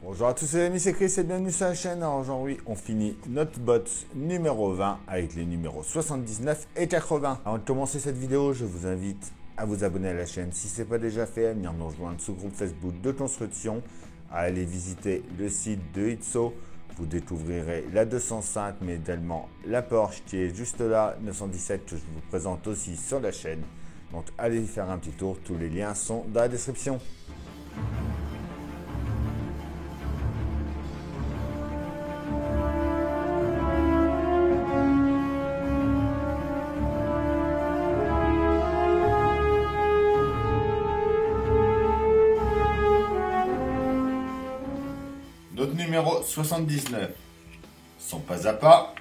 Bonjour à tous les amis, c'est Chris et bienvenue sur la chaîne. Alors aujourd'hui, on finit notre bot numéro 20 avec les numéros 79 et 80. Avant de commencer cette vidéo, je vous invite à vous abonner à la chaîne si ce n'est pas déjà fait, à venir nous rejoindre sur le groupe Facebook de construction, à aller visiter le site de Itso. Vous découvrirez la 205 mais également la Porsche qui est juste là, 917 que je vous présente aussi sur la chaîne. Donc allez y faire un petit tour, tous les liens sont dans la description. Notre numéro 79 sont pas à pas.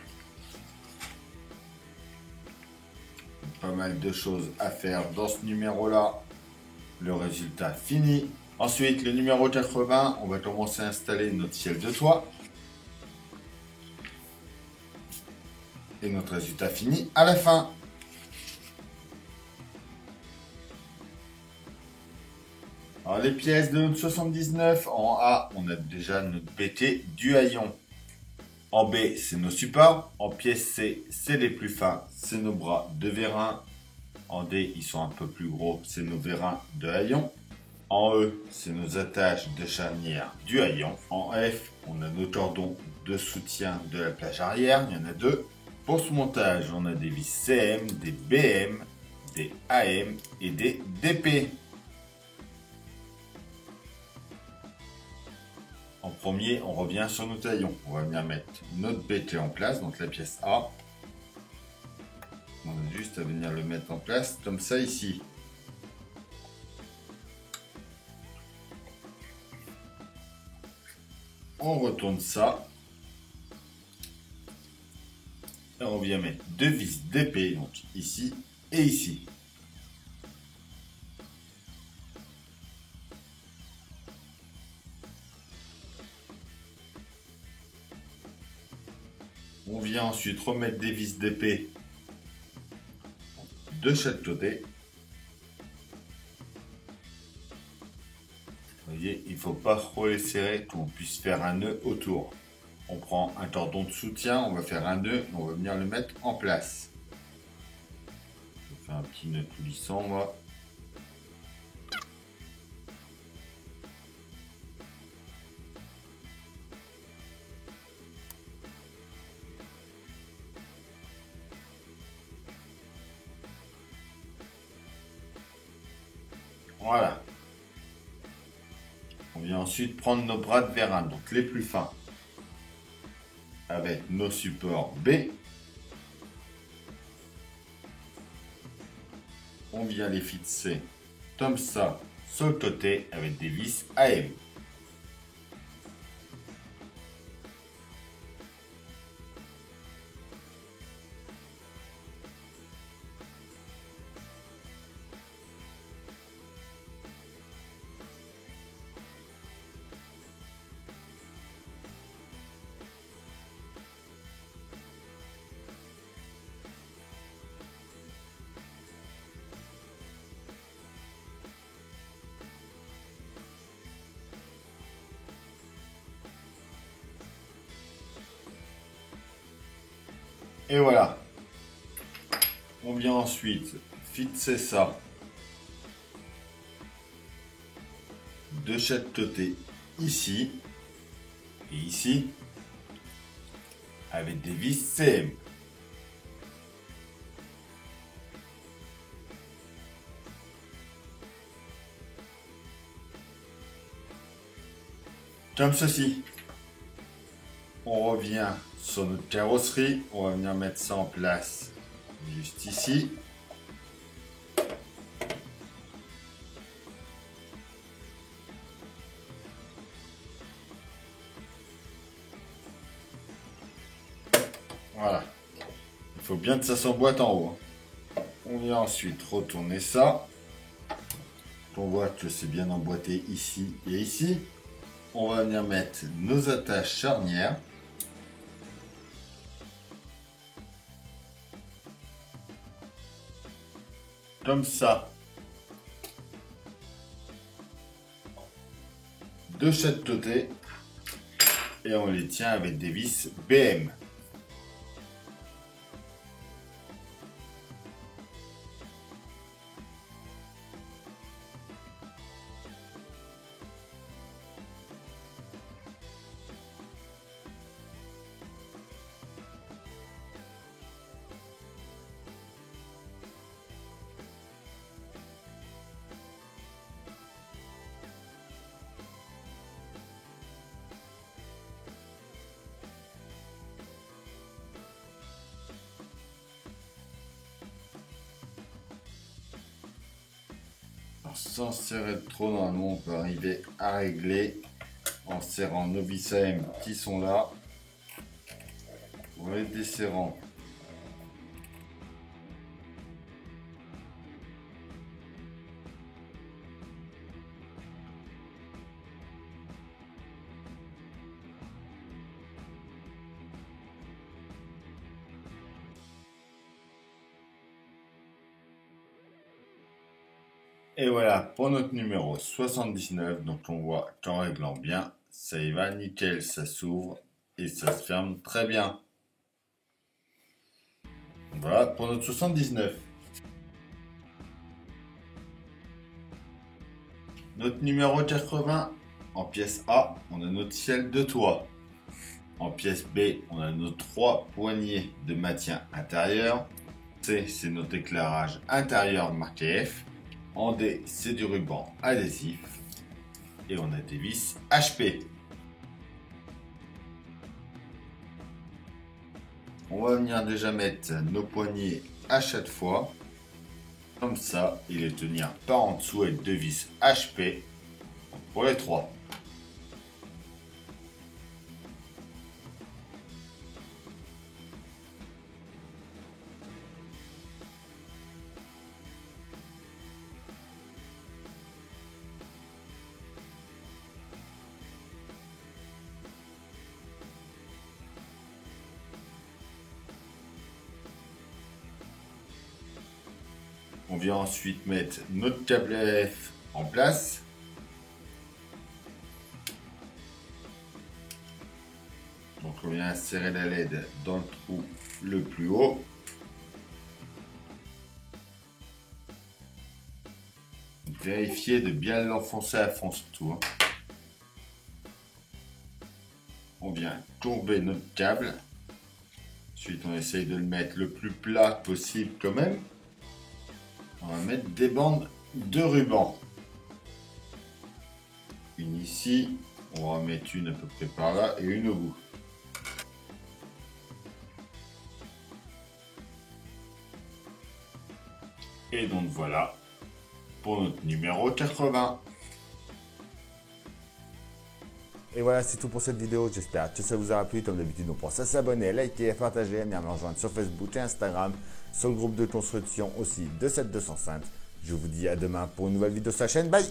Pas mal de choses à faire dans ce numéro-là. Le résultat fini. Ensuite, le numéro 80, on va commencer à installer notre ciel de toit. Et notre résultat fini à la fin. Alors, les pièces de notre 79, en A, on a déjà notre BT du haillon. En B, c'est nos supports. En pièce C, c'est les plus fins, c'est nos bras de vérin. En D, ils sont un peu plus gros, c'est nos vérins de haillon. En E, c'est nos attaches de charnière du haillon. En F, on a nos cordons de soutien de la plage arrière, il y en a deux. Pour ce montage, on a des vis CM, des BM, des AM et des DP. En premier, on revient sur nos taillons. On va venir mettre notre BT en place, donc la pièce A. On a juste à venir le mettre en place, comme ça ici. On retourne ça. Et on vient mettre deux vis d'épée, donc ici et ici. On vient ensuite remettre des vis d'épée de chaque côté. Vous voyez, il ne faut pas trop les serrer qu'on puisse faire un nœud autour. On prend un cordon de soutien, on va faire un nœud et on va venir le mettre en place. Je fais un petit nœud coulissant moi. Voilà. On vient ensuite prendre nos bras de vérin, donc les plus fins, avec nos supports B. On vient les fixer comme ça sur le côté avec des vis AM. Et voilà. On vient ensuite fixer ça de chaque côté ici et ici avec des vis CM. Comme ceci. On revient sur notre carrosserie, on va venir mettre ça en place juste ici. Voilà. Il faut bien que ça s'emboîte en haut. On vient ensuite retourner ça. On voit que c'est bien emboîté ici et ici. On va venir mettre nos attaches charnières. Comme ça. De chaque côté. et on les tient avec des vis BM. Sans serrer trop dans l'eau, on peut arriver à régler en serrant nos vis AM qui sont là, ou les desserrant. Et voilà pour notre numéro 79. Donc on voit qu'en réglant bien, ça y va nickel, ça s'ouvre et ça se ferme très bien. Voilà pour notre 79. Notre numéro 80, en pièce A, on a notre ciel de toit. En pièce B, on a nos 3 poignées de maintien intérieur. C, c'est notre éclairage intérieur marqué F. En D, c'est du ruban adhésif. Et on a des vis HP. On va venir déjà mettre nos poignées à chaque fois. Comme ça, et les tenir par en dessous avec 2 vis HP pour les 3. On vient ensuite mettre notre câble F en place. Donc on vient insérer la LED dans le trou le plus haut. Vérifiez de bien l'enfoncer à fond surtout. On vient courber notre câble. Ensuite on essaye de le mettre le plus plat possible quand même. On va mettre des bandes de ruban. Une ici, on va en mettre une à peu près par là et une au bout. Et donc voilà pour notre numéro 80. Et voilà, c'est tout pour cette vidéo. J'espère que ça vous aura plu. Comme d'habitude, on pense à s'abonner, liker, à partager, à venir me rejoindre sur Facebook et Instagram, sur le groupe de construction aussi de cette 205. Je vous dis à demain pour une nouvelle vidéo sur la chaîne. Bye!